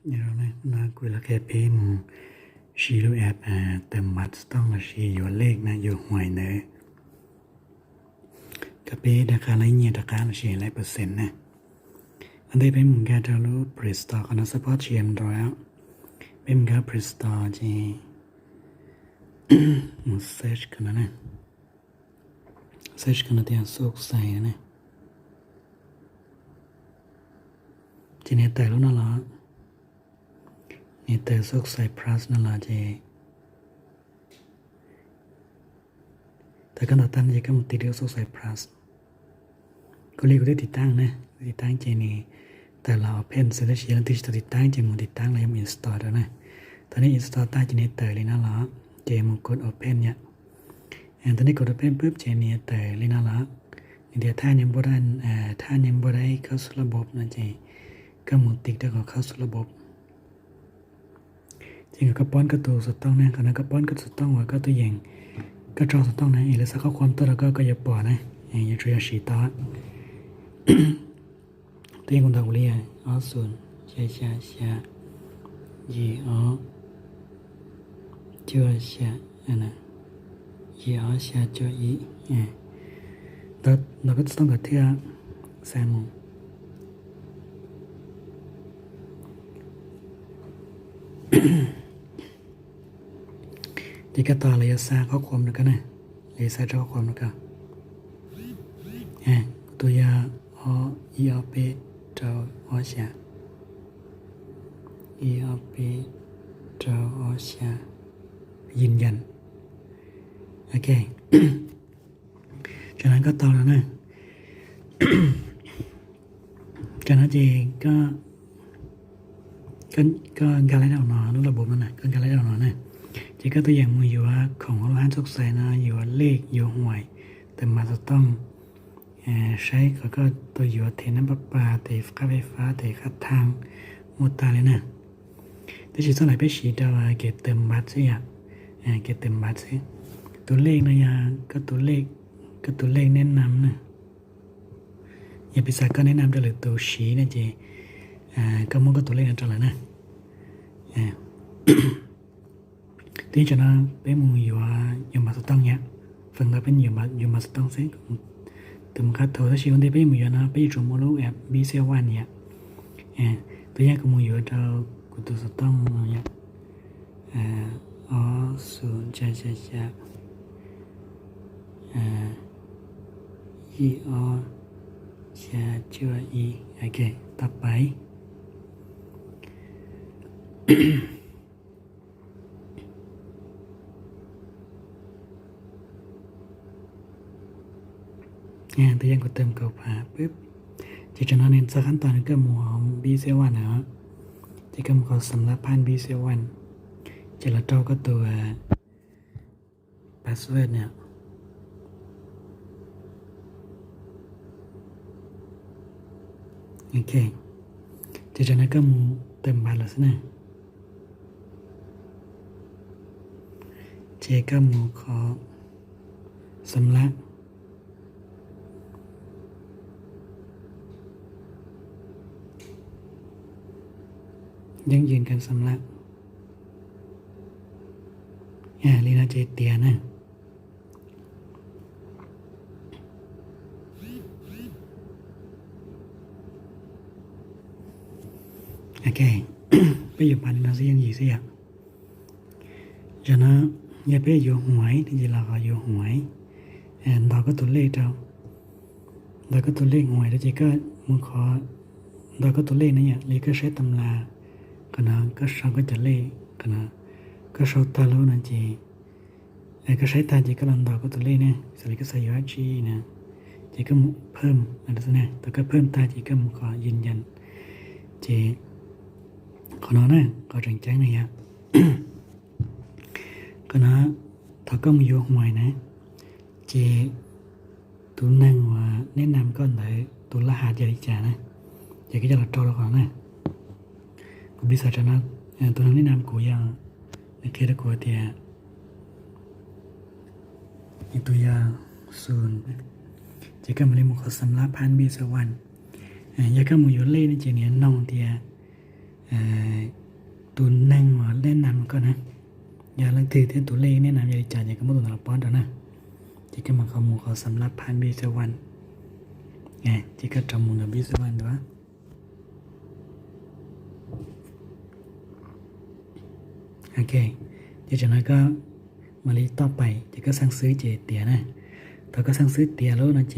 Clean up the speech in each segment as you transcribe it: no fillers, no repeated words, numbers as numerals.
Rồi này, nó cuối là cái bé mù xì lưu ép tầm mặtต้องlà xìอยู่เลขนะอยู่หวยเนอะcái bé đã khá lấy nhiều đặc cả là xì lấy % nè anh đây bé mùng cái cho lúc Bristol còn nó support chị em rồi á bé mùng cái Bristol chị một search cái nó nè search cái nó thì sốt xài nè chị này tại lúc nó làนี่เตอร์สุกใส่พลัสนั่นแหละเจแต่ก็ต่อตั้งเจก็มันติดเรียวสุกใส่พลัสก็เรียกว่าได้ติดตั้งนะติดตั้งเจนี่แต่เราเพนเสร็จแล้วเชียร์ที่จะติดตั้งเจมันติดตั้งแล้วยังอินสตอลแล้วนะตอนนี้อินสตอลใต้เจนี่เตอร์เลยนะล่ะเจมันกดโอเพนเนี่ยตอนนี้กดโอเพนปุ๊บเจนี่เตอร์เลยนะล่ะเดี๋ยวถ้ายังบ่ได้ถ้ายังบ่ได้เข้าสู่ระบบนะเจก็มันติดได้ก็เข้าสู่ระบบจริงก็ป้อนก็ตัวสต้องนะขณะก็ป้อนก็สต้องว่าก็ตัวอย่างก็จอสต้องนะอีกแล้วสักข้อความตัวแล้วก็อย่าปล่อยนะอย่าช่วยสีตาตัวอย่างคนตะกุลีอ๋อส่วนเชียยีอ๋อเจ้าเชียอันนั้นยีอ๋อเชียเจ้าอีเราก็ต้องกับเที่ยแซมที่ก็ต่อเลยซาข้อความแล้วกันนะเลยซาข้อความแล้วกันตัวยาอีอเปเจ้าเสียอีอเปเจ้าเสียยืนยันโอเคจากนั้นก็ต่อแล้วนะจากนั้นเจก็การไล่ดาวหนอนระบบมันนะการไล่ดาวหนอนนะจีก็ตัวอย่างมืออยู่ว่าของร้านสกใสนะอยู่ว่าเลขอยู่หวยแต่มาจะต้องใช้ก็ตัวอยู่เทน้ำประปาเตะค่าไฟฟ้าเตะค่าทางหมดตาเลยนะแต่ชีส่วนไหนไปฉีดเอาเก็บเติมบัตรสิเก็บเติมบัตรสิตัวเลขนะยาก็ตัวเลขแนะนำนะอย่าไปสักก็แนะนำจะเหลือตัวชี้นะจีก็มันก็ตัวเลขนั่นจะเลยนะที่จะนั้นเป็นมืออยู่มาสต้องเนี้ยฟังเราเป็นอยู่มาสต้องเซ็งแต่มันก็โทรชีวันที่เป็นมืออยู่นะไปจุ่มมือรู้แอบบีเซวันเนี่ยตัวนี้ก็มืออยู่เรากูตัวสต้องเนี่ยอ๋อศูนย์จะอีอ๋อจะเชื่ออีโอเคต่อไปตัวอย่างก็เติมเกาผ่าปุ๊บจากนั้นในสักขั้นตอนก็หมุนบีเซวันนะที่ก็มันสำหรับพันบีเซวันจากนั้นเราก็ตัวพาสเวิร์ดเนี่ยโอเคจากนั้นก็หมุนเติมบัตรแล้วสินะเจก็หมุนขอสำหรับยังยืนกันสำลักลีนาเจเตียนะโอเคไปอยู่ปานนาซิยังยี่สิจะนะอย่าไปอยู่หวยที่จะเราอยู่หวยเราก็ตัวเลขเราก็ตัวเลขหวยแล้วเจก็มึงขอเราก็ตัวเลขนั่นเนี่ยเลยก็ใช้ตำราก็นะก็ชาวก็จะเล่ก็นะก็ชาวตาโลนั่นจีก็ใช้ตาจีก็ลำดอกก็ตัวเล่เนี่ยสลิก็ใส่ยอดจีนะจีก็เพิ่มอะไรสักเนี่ยแต่ก็เพิ่มตาจีก็ขอยืนยันจีขอน้องนะก็แจ้งแจ้งหน่อยอ่ะก็นะถ้าก็มีโยหวยนะจีตัวนั่งว่าแนะนำก็ไหนตัวรหัสยาดิจานะจีก็จะหลัดจอเราก่อนนะbisa cina tuan ini nama kuya kira kuat ya itu ya sun jika melihat muka samla pan bisa wan ya kamu yole ni jenis nong dia ก็นะอย่าลังถือเทียนตัวเลขเนี่ยนะอย่าจ่ายอย่าก็ไม่ต้องรับป้อนตัวนะที่ก็มาข้อมูลเขาสำหรับพันบีสวันไงที่ก็จำมูลบีสวันด้วยโอเคเดี๋ยวจากนั้นก็มาลีต่อไปที่ก็สั่งซื้อเจเตียนะถ้าก็สั่งซื้อเตียแล้วนะเจ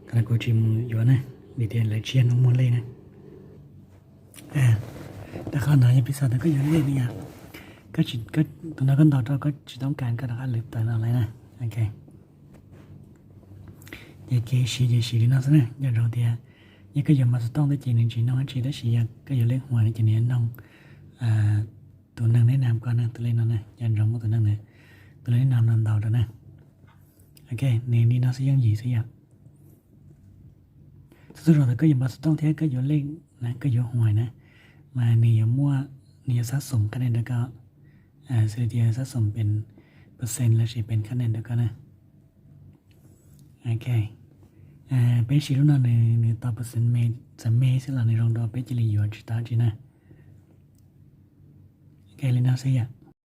กระกูจิมอยู่นะมีเตียนเลยเชียนน้องมนเลยนะแต่ข้างในพิซซ่าก็ยังเล่นเนี่ยก็จิก็ตอนนั้นก็ต่อก็จิต้องการก็ต้องหลืบแต่อะไรนะโอเคเดี๋ยวเกชีดีนะสินะอย่ารอเดียยังก็ยังมาสต้องได้จีนจีน้องจีได้ชีก็อย่าเล่นหัวในจีนี้น้องตัวนั่งแนะนำก่อนนะตัวเล่นนั่นนะยันร้องตัวนั่งเลยตัวเล่นนำนำดาวตัวนะโอเคเนี่ยนี่น่าสิยังหยีสิอ่ะสุดท้ายก็ยังมาสต้องเทก็อย่าเล่นนะก็อย่าหัวนะมาเนี่ยมั่วเนี่ยสะสมคะแนนแล้วก็เสถียรสะสมเป็นเปอร์เซ็นต์แล้วสิเป็นคะแนนแล้วก็นะโอเคเป็นชีรุ่นนั้นในต่อเปอร์เซ็นต์เมจะเมสิละในรองดอเป็นจิลิยอจิตาจินะโอเคเลยนะสิอ่ะ